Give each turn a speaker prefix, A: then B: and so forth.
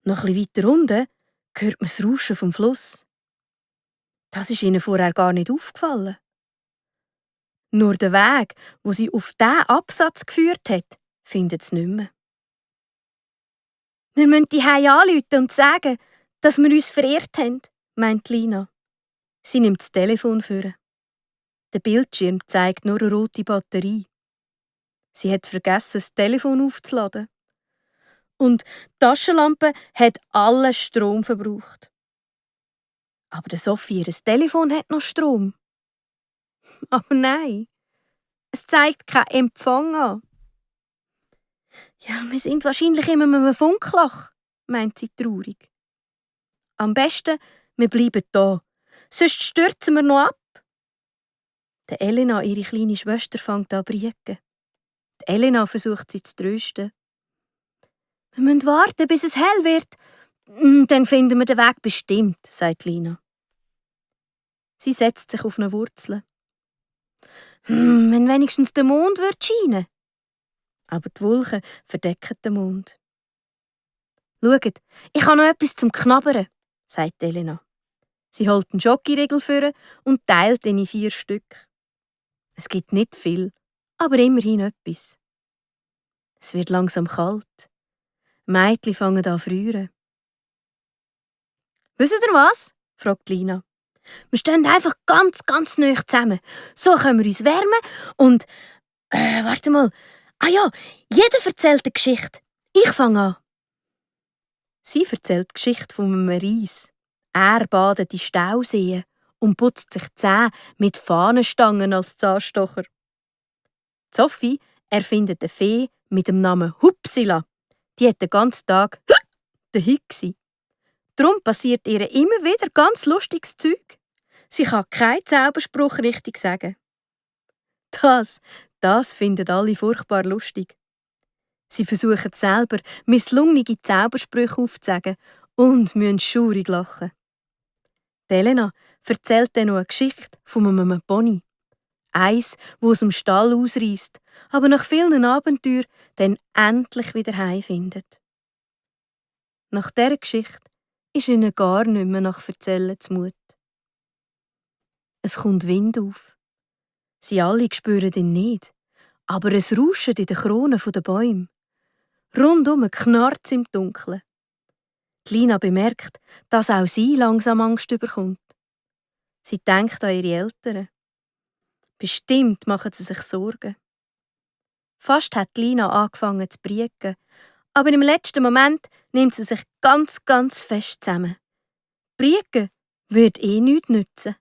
A: Noch ein bisschen weiter unten hört man das Rauschen vom Fluss. Das ist ihnen vorher gar nicht aufgefallen. Nur den Weg, wo sie auf diesen Absatz geführt hat, findet sie nicht mehr. «Wir müssen die Hause anrufen und sagen, dass wir uns verirrt haben», meint Lina. Sie nimmt das Telefon vor. Der Bildschirm zeigt nur eine rote Batterie. Sie hat vergessen, das Telefon aufzuladen. Und die Taschenlampe hat allen Strom verbraucht. Aber der Sophie, ihr Telefon hat noch Strom. Aber nein, es zeigt keinen Empfang an. «Ja, wir sind wahrscheinlich in einem Funkloch», meint sie traurig. «Am besten, wir bleiben da, sonst stürzen wir noch ab.» Die Elena, ihre kleine Schwester, fängt an zu brieken. Die Elena versucht sie zu trösten. «Wir müssen warten, bis es hell wird. Dann finden wir den Weg bestimmt», sagt Lina. Sie setzt sich auf eine Wurzel. «Wenn wenigstens der Mond scheinen würde.» Aber die Wolken verdecken den Mond. «Schaut, ich habe noch etwas zum Knabbern», sagt Elena. Sie holt einen Schokoriegel vor und teilt ihn in 4 Stück. Es gibt nicht viel, aber immerhin etwas. Es wird langsam kalt. Mädchen fangen an zu frieren. «Wisst ihr was?» fragt Lina. «Wir stehen einfach ganz nahe zusammen. So können wir uns wärmen und... warte mal. Ah ja, jeder erzählt eine Geschichte. Ich fange an.» Sie erzählt die Geschichte von einem Reis. Er badet in Stauseen und putzt sich die Zähne mit Fahnenstangen als Zahnstocher. Sophie erfindet eine Fee mit dem Namen Hupsila. Die hat den ganzen Tag daheim gsi. Darum passiert ihr immer wieder ganz lustiges Zeug. Sie kann keinen Zauberspruch richtig sagen. Das finden alle furchtbar lustig. Sie versuchen selber, misslungene Zaubersprüche aufzusagen und müssen schaurig lachen. Elena erzählt dann noch eine Geschichte von einem Pony. Eins, wo aus dem Stall ausreisst, aber nach vielen Abenteuern dann endlich wieder heimfindet. Nach dieser Geschichte ist ihnen gar nicht mehr nach Erzählen zumut. Es kommt Wind auf. Sie alle spüren ihn nicht, aber es rauscht in den Kronen der Bäume. Rundum knarrt es im Dunkeln. Lina bemerkt, dass auch sie langsam Angst bekommt. Sie denkt an ihre Eltern. Bestimmt machen sie sich Sorgen. Fast hat Lina angefangen zu brieken, aber im letzten Moment nimmt sie sich ganz fest zusammen. Brieken würde nichts nützen.